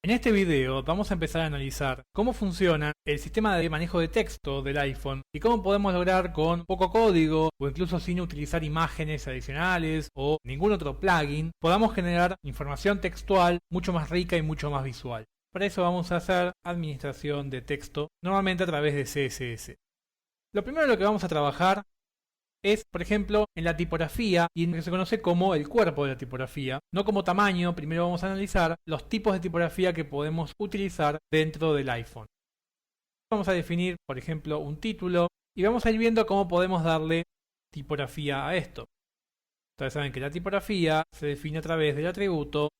En este video vamos a empezar a analizar cómo funciona el sistema de manejo de texto del iPhone y cómo podemos lograr con poco código o incluso sin utilizar imágenes adicionales o ningún otro plugin podamos generar información textual mucho más rica y mucho más visual. Para eso vamos a hacer administración de texto, normalmente a través de CSS. Lo primero en lo que vamos a trabajar es, por ejemplo, en la tipografía y en lo que se conoce como el cuerpo de la tipografía. No como tamaño, primero vamos a analizar los tipos de tipografía que podemos utilizar dentro del iPhone. Vamos a definir, por ejemplo, un título y vamos a ir viendo cómo podemos darle tipografía a esto. Ustedes saben que la tipografía se define a través del atributo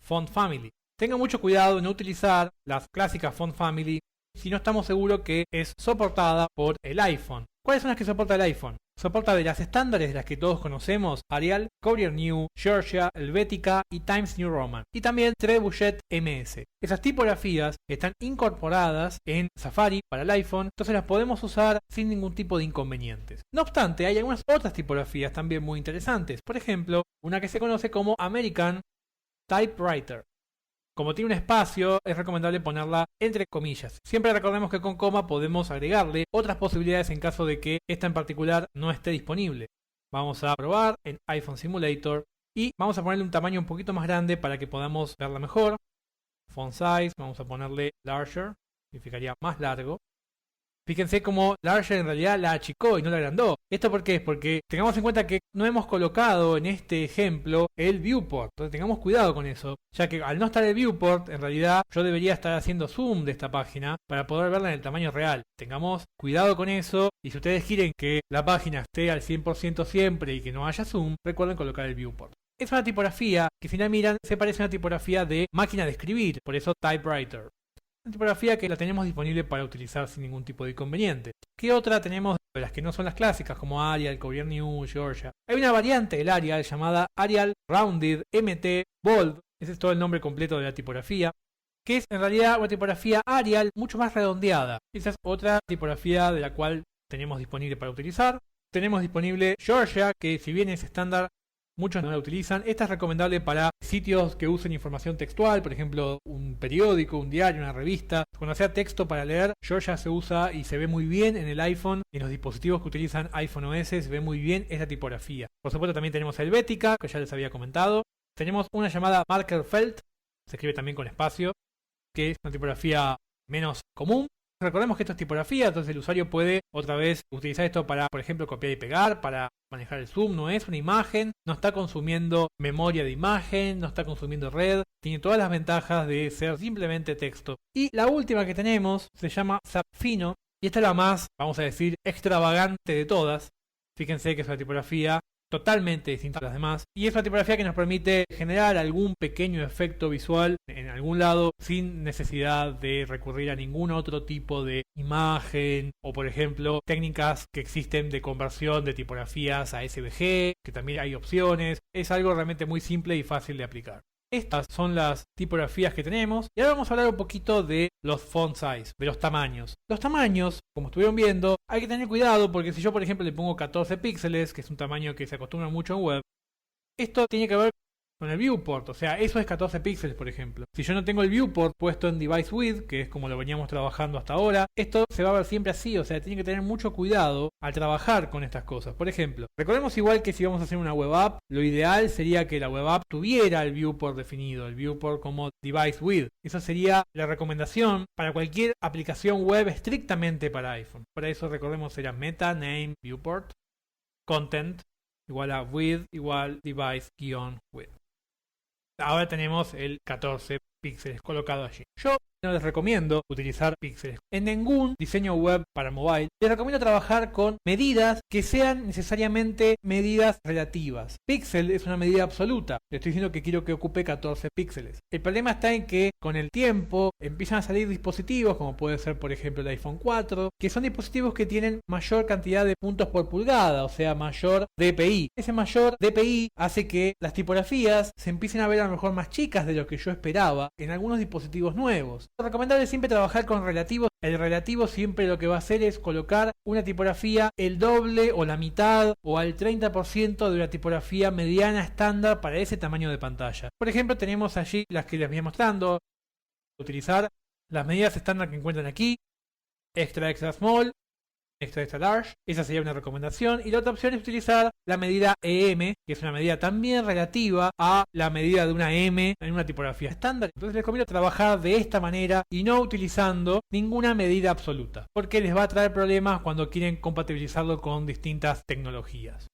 Font Family. Tengan mucho cuidado en no utilizar las clásicas Font Family si no estamos seguros que es soportada por el iPhone. ¿Cuáles son las que soporta el iPhone? Soporta de las estándares de las que todos conocemos: Arial, Courier New, Georgia, Helvetica y Times New Roman. Y también Trebuchet MS. Esas tipografías están incorporadas en Safari para el iPhone, entonces las podemos usar sin ningún tipo de inconvenientes. No obstante, hay algunas otras tipografías también muy interesantes. Por ejemplo, una que se conoce como American Typewriter. Como tiene un espacio, es recomendable ponerla entre comillas. Siempre recordemos que con coma podemos agregarle otras posibilidades en caso de que esta en particular no esté disponible. Vamos a probar en iPhone Simulator y vamos a ponerle un tamaño un poquito más grande para que podamos verla mejor. Font size, vamos a ponerle larger, significaría más largo. Fíjense cómo larger en realidad la achicó y no la agrandó. ¿Esto por qué? Porque tengamos en cuenta que no hemos colocado en este ejemplo el viewport. Entonces tengamos cuidado con eso, ya que al no estar el viewport, en realidad yo debería estar haciendo zoom de esta página para poder verla en el tamaño real. Tengamos cuidado con eso, y si ustedes quieren que la página esté al 100% siempre y que no haya zoom, recuerden colocar el viewport. Es una tipografía que, si la miran, se parece a una tipografía de máquina de escribir, por eso typewriter. Una tipografía que la tenemos disponible para utilizar sin ningún tipo de inconveniente. ¿Qué otra tenemos de las que no son las clásicas, como Arial, Courier New, Georgia? Hay una variante del Arial llamada Arial Rounded MT Bold, ese es todo el nombre completo de la tipografía, que es en realidad una tipografía Arial mucho más redondeada. Esa es otra tipografía de la cual tenemos disponible para utilizar. Tenemos disponible Georgia, que si bien es estándar, muchos no la utilizan. Esta es recomendable para sitios que usen información textual, por ejemplo, un periódico, un diario, una revista. Cuando sea texto para leer, Georgia se usa y se ve muy bien en el iPhone. En los dispositivos que utilizan iPhone OS se ve muy bien esta tipografía. Por supuesto, también tenemos Helvetica, que ya les había comentado. Tenemos una llamada Marker Felt, se escribe también con espacio, que es una tipografía menos común. Recordemos que esto es tipografía, entonces el usuario puede otra vez utilizar esto para, por ejemplo, copiar y pegar, para manejar el zoom. No es una imagen, no está consumiendo memoria de imagen, no está consumiendo red, tiene todas las ventajas de ser simplemente texto. Y la última que tenemos se llama Zapfino, y esta es la más, vamos a decir, extravagante de todas. Fíjense que es una tipografía totalmente distinta a las demás, y es una tipografía que nos permite generar algún pequeño efecto visual en algún lado sin necesidad de recurrir a ningún otro tipo de imagen, o por ejemplo técnicas que existen de conversión de tipografías a SVG, que también hay opciones. Es algo realmente muy simple y fácil de aplicar. Estas son las tipografías que tenemos, y ahora vamos a hablar un poquito de los font size, de los tamaños. Los tamaños, como estuvieron viendo, hay que tener cuidado porque si yo, por ejemplo, le pongo 14 píxeles, que es un tamaño que se acostumbra mucho en web, esto tiene que ver con el viewport, o sea, eso es 14 píxeles, por ejemplo. Si yo no tengo el viewport puesto en device width, que es como lo veníamos trabajando hasta ahora, esto se va a ver siempre así, o sea, tiene que tener mucho cuidado al trabajar con estas cosas. Por ejemplo, recordemos igual que si vamos a hacer una web app, lo ideal sería que la web app tuviera el viewport definido, el viewport como device width. Esa sería la recomendación para cualquier aplicación web estrictamente para iPhone. Para eso, recordemos, será meta name viewport content igual a width igual device-width. Ahora tenemos el 14 píxeles colocado allí. Yo no les recomiendo utilizar píxeles en ningún diseño web para mobile. Les recomiendo trabajar con medidas que sean necesariamente medidas relativas. Píxel es una medida absoluta. Le estoy diciendo que quiero que ocupe 14 píxeles. El problema está en que con el tiempo empiezan a salir dispositivos, como puede ser por ejemplo el iPhone 4, que son dispositivos que tienen mayor cantidad de puntos por pulgada, o sea, mayor DPI. Ese mayor DPI hace que las tipografías se empiecen a ver a lo mejor más chicas de lo que yo esperaba en algunos dispositivos nuevos. Lo recomendable es siempre trabajar con relativos. El relativo siempre lo que va a hacer es colocar una tipografía el doble o la mitad o al 30% de una tipografía mediana estándar para ese tamaño de pantalla. Por ejemplo, tenemos allí las que les voy mostrando. utilizar las medidas estándar que encuentran aquí, extra extra small, extra extra large, esa sería una recomendación. Y la otra opción es utilizar la medida EM, que es una medida también relativa a la medida de una M en una tipografía estándar. Entonces les recomiendo trabajar de esta manera y no utilizando ninguna medida absoluta, porque les va a traer problemas cuando quieren compatibilizarlo con distintas tecnologías.